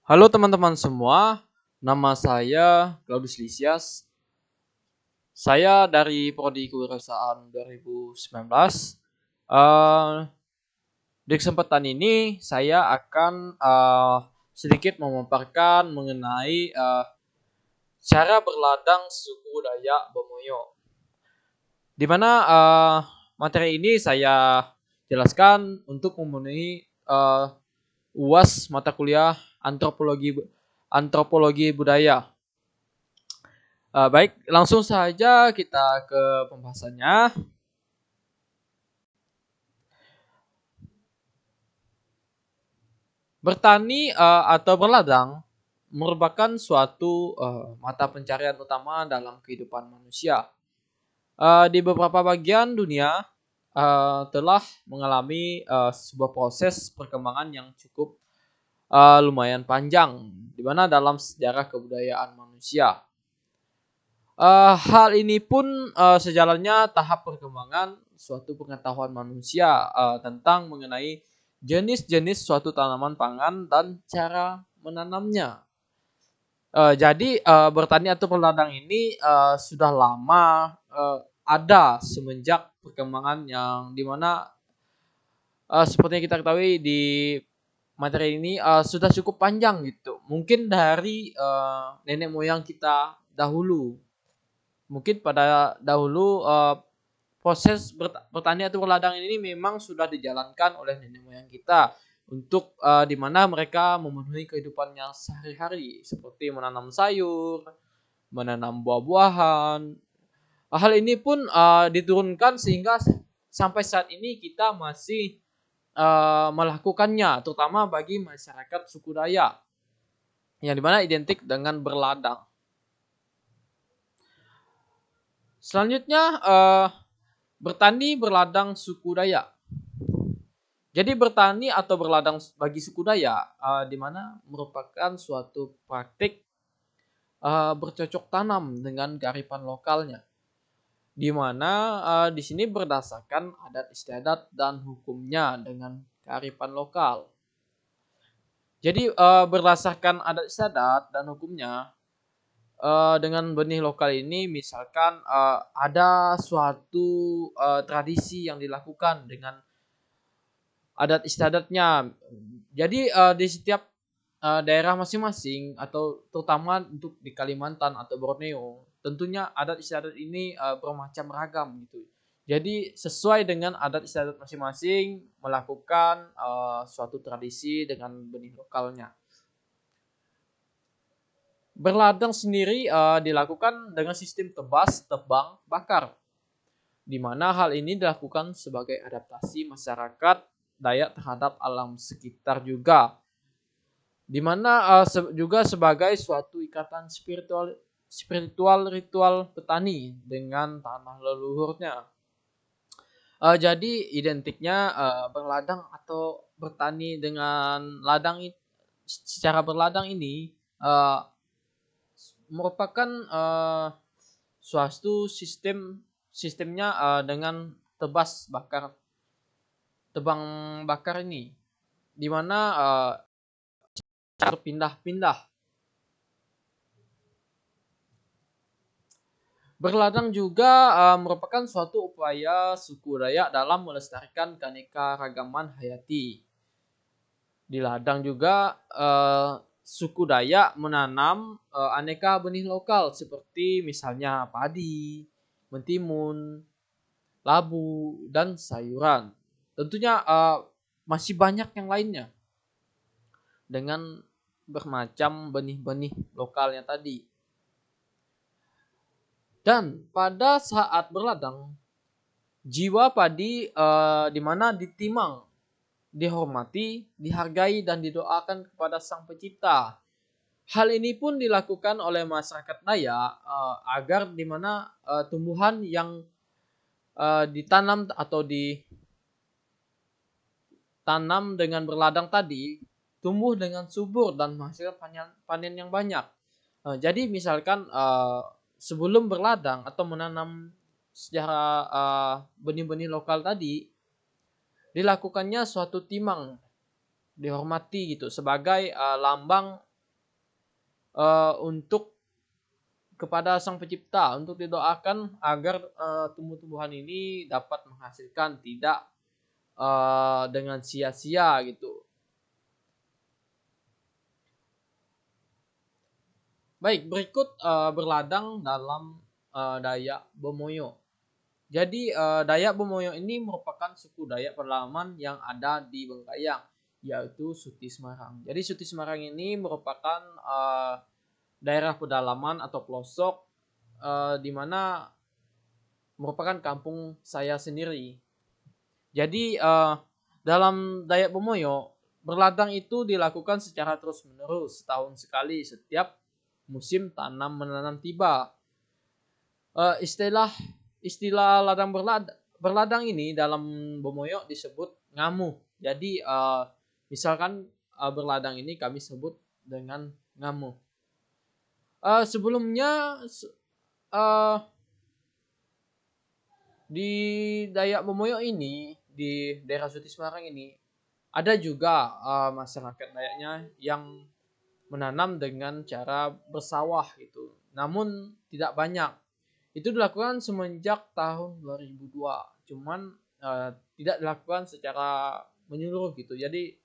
Halo teman-teman semua, nama saya Claudius Lisias. Saya dari Prodi Kewirausahaan 2019. Eh, di kesempatan ini saya akan sedikit memaparkan mengenai cara berladang suku Dayak Bomoyo. Di mana materi ini saya jelaskan untuk memenuhi UAS mata kuliah antropologi budaya. Baik, langsung saja kita ke pembahasannya. Bertani atau berladang merupakan suatu mata pencarian utama dalam kehidupan manusia. Di beberapa bagian dunia telah mengalami sebuah proses perkembangan yang cukup lumayan panjang, di mana dalam sejarah kebudayaan manusia. Hal ini pun sejalannya tahap perkembangan suatu pengetahuan manusia tentang mengenai jenis-jenis suatu tanaman pangan dan cara menanamnya. Jadi bertani atau berladang ini sudah lama ada semenjak perkembangan yang dimana seperti yang kita ketahui di materi ini sudah cukup panjang gitu. Mungkin dari nenek moyang kita dahulu. Mungkin pada dahulu proses bertani atau berladang ini memang sudah dijalankan oleh nenek moyang kita untuk di mana mereka memenuhi kehidupannya sehari-hari seperti menanam sayur, menanam buah-buahan. Hal ini pun diturunkan sehingga sampai saat ini kita masih melakukannya, terutama bagi masyarakat suku Dayak yang dimana identik dengan berladang. Selanjutnya bertani berladang suku Dayak. Jadi bertani atau berladang bagi suku Dayak di mana merupakan suatu praktik bercocok tanam dengan kearifan lokalnya. Di mana di sini berdasarkan adat istiadat dan hukumnya dengan kearifan lokal. Jadi berdasarkan adat istiadat dan hukumnya dengan benih lokal ini misalkan ada suatu tradisi yang dilakukan dengan adat istiadatnya. Jadi di setiap daerah masing-masing atau terutama untuk di Kalimantan atau Borneo, tentunya adat istiadat ini bermacam ragam gitu. Jadi sesuai dengan adat istiadat masing-masing melakukan suatu tradisi dengan benih lokalnya. Berladang sendiri dilakukan dengan sistem tebas, tebang, bakar, di mana hal ini dilakukan sebagai adaptasi masyarakat Dayak terhadap alam sekitar juga, di mana juga sebagai suatu ikatan spiritual ritual petani dengan tanah leluhurnya. Jadi identiknya berladang atau bertani dengan ladang secara berladang ini merupakan suatu sistemnya dengan tebang bakar ini, di mana berpindah-pindah. Berladang juga merupakan suatu upaya suku Dayak dalam melestarikan keanekaragaman hayati. Di ladang juga suku Dayak menanam aneka benih lokal seperti misalnya padi, mentimun, labu, dan sayuran. Tentunya masih banyak yang lainnya dengan bermacam benih-benih lokalnya tadi. Dan pada saat berladang, jiwa padi di mana ditimang, dihormati, dihargai, dan didoakan kepada Sang Pencipta. Hal ini pun dilakukan oleh masyarakat Dayak agar di mana tumbuhan yang ditanam atau ditanam dengan berladang tadi tumbuh dengan subur dan menghasilkan panen yang banyak. Jadi misalkan sebelum berladang atau menanam secara benih-benih lokal tadi, dilakukannya suatu timang, dihormati gitu sebagai lambang untuk kepada Sang Pencipta untuk didoakan agar tumbuh-tumbuhan ini dapat menghasilkan tidak dengan sia-sia gitu. Baik, berikut berladang dalam Dayak Bomoyo. Jadi Dayak Bomoyo ini merupakan suku Dayak pedalaman yang ada di Bengkayang, yaitu Suti Semarang. Jadi Suti Semarang ini merupakan daerah pedalaman atau pelosok di mana merupakan kampung saya sendiri. Jadi dalam Dayak Bomoyo, berladang itu dilakukan secara terus-menerus setahun sekali setiap musim tanam menanam tiba. Istilah istilah ladang berladang ini dalam Bomoyo disebut ngamu. Jadi misalkan berladang ini kami sebut dengan ngamu. Sebelumnya uh, di Dayak Bomoyo ini, di daerah Suti Semarang ini, ada juga masyarakat Dayaknya yang menanam dengan cara bersawah gitu. Namun tidak banyak. Itu dilakukan semenjak tahun 2002. Cuman tidak dilakukan secara menyeluruh gitu. Jadi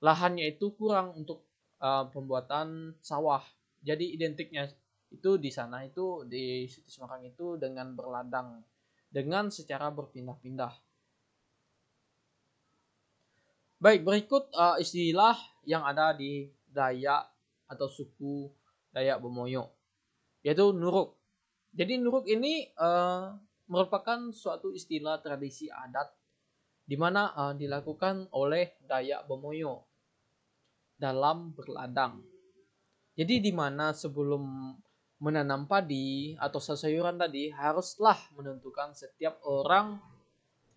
lahannya itu kurang untuk pembuatan sawah. Jadi identiknya itu di sana itu di Suti Semarang itu dengan berladang dengan secara berpindah-pindah. Baik, berikut istilah yang ada di Dayak atau suku Dayak Bomoyo, yaitu nuruk. Jadi nuruk ini merupakan suatu istilah tradisi adat di mana dilakukan oleh Dayak Bomoyo dalam berladang. Jadi di mana sebelum menanam padi atau sayuran tadi haruslah menentukan setiap orang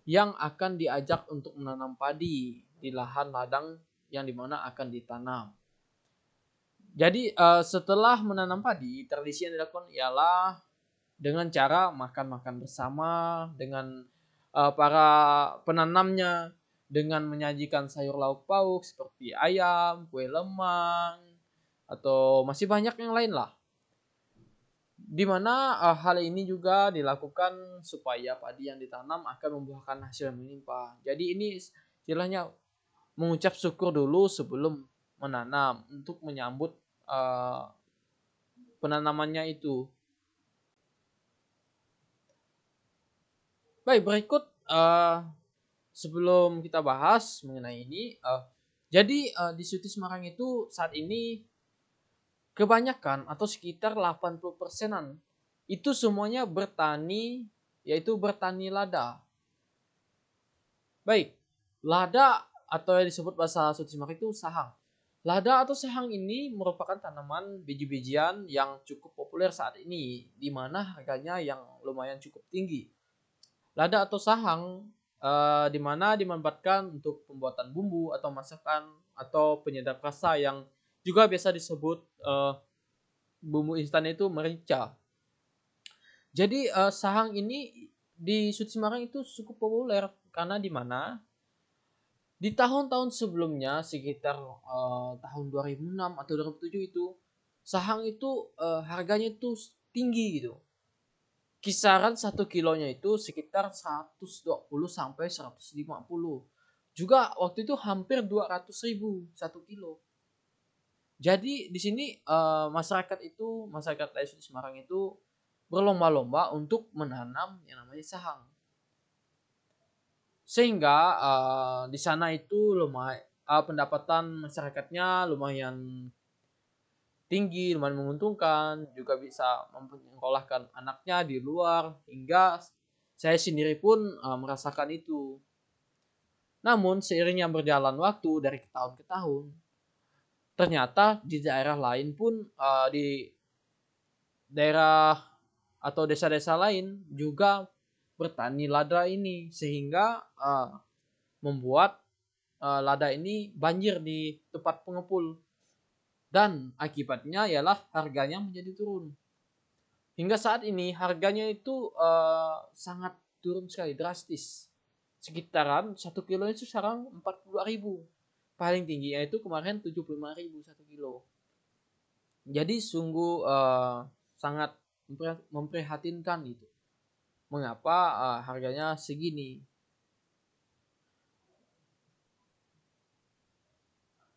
yang akan diajak untuk menanam padi di lahan ladang yang dimana akan ditanam. Jadi setelah menanam padi, tradisi yang dilakukan ialah dengan cara makan-makan bersama dengan para penanamnya, dengan menyajikan sayur lauk pauk seperti ayam, kue lemang, atau masih banyak yang lain lah. Di mana hal ini juga dilakukan supaya padi yang ditanam akan membuahkan hasil yang melimpah. Jadi ini istilahnya mengucap syukur dulu sebelum menanam untuk menyambut penanamannya itu. Baik, berikut sebelum kita bahas mengenai ini, jadi di Suti Semarang itu saat ini kebanyakan atau sekitar 80%-an itu semuanya bertani, yaitu bertani lada. Baik, lada atau yang disebut bahasa Suti Semarang itu sahang. Lada atau sahang ini merupakan tanaman biji-bijian yang cukup populer saat ini, di mana harganya yang lumayan cukup tinggi. Lada atau sahang di mana dimanfaatkan untuk pembuatan bumbu atau masakan atau penyedap rasa yang juga biasa disebut bumbu instan itu merica. Jadi sahang ini di Suti Semarang itu cukup populer karena di mana di tahun-tahun sebelumnya sekitar tahun 2006 atau 2007 itu sahang itu harganya itu tinggi gitu. Kisaran 1 kilonya itu sekitar 120 sampai 150. Juga waktu itu hampir 200.000 1 kilo. Jadi di sini masyarakat dari Semarang itu berlomba-lomba untuk menanam yang namanya sahang. Sehingga di sana itu lumayan pendapatan masyarakatnya lumayan tinggi, lumayan menguntungkan, juga bisa menyekolahkan anaknya di luar, hingga saya sendiri pun merasakan itu. Namun seiringnya berjalan waktu dari tahun ke tahun, ternyata di daerah lain pun di daerah atau desa-desa lain juga bertani lada ini, sehingga membuat lada ini banjir di tempat pengepul. Dan akibatnya ialah harganya menjadi turun. Hingga saat ini harganya itu sangat turun sekali, drastis. Sekitaran 1 kilo itu sekarang 42.000. Paling tingginya itu kemarin 75.000 1 kilo. Jadi sungguh sangat memprihatinkan gitu. Mengapa harganya segini?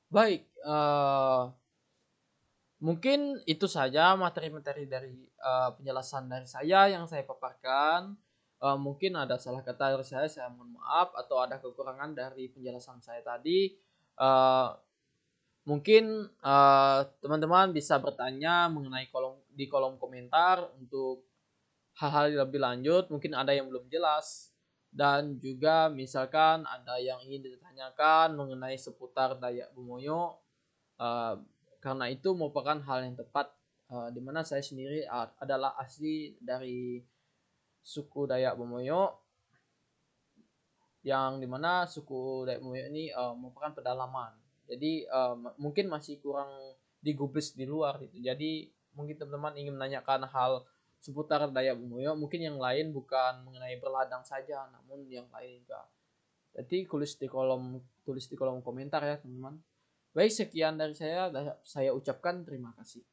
Baik, mungkin itu saja materi-materi dari penjelasan dari saya yang saya paparkan. Mungkin ada salah kata dari saya mohon maaf atau ada kekurangan dari penjelasan saya tadi. Eh, Mungkin teman-teman bisa bertanya mengenai di kolom komentar untuk hal-hal yang lebih lanjut. Mungkin ada yang belum jelas dan juga misalkan ada yang ingin ditanyakan mengenai seputar Dayak Bumoyo. Eh, karena itu merupakan hal yang tepat di mana saya sendiri adalah asli dari suku Dayak Bumoyo yang dimana suku Dayak Bumoyo ini merupakan pedalaman. Jadi mungkin masih kurang digubris di luar gitu. Jadi mungkin teman-teman ingin menanyakan hal seputar Dayak Bumoyo, mungkin yang lain bukan mengenai berladang saja, namun yang lain juga. Jadi tulis di kolom komentar ya teman-teman. Baik, sekian dari saya ucapkan terima kasih.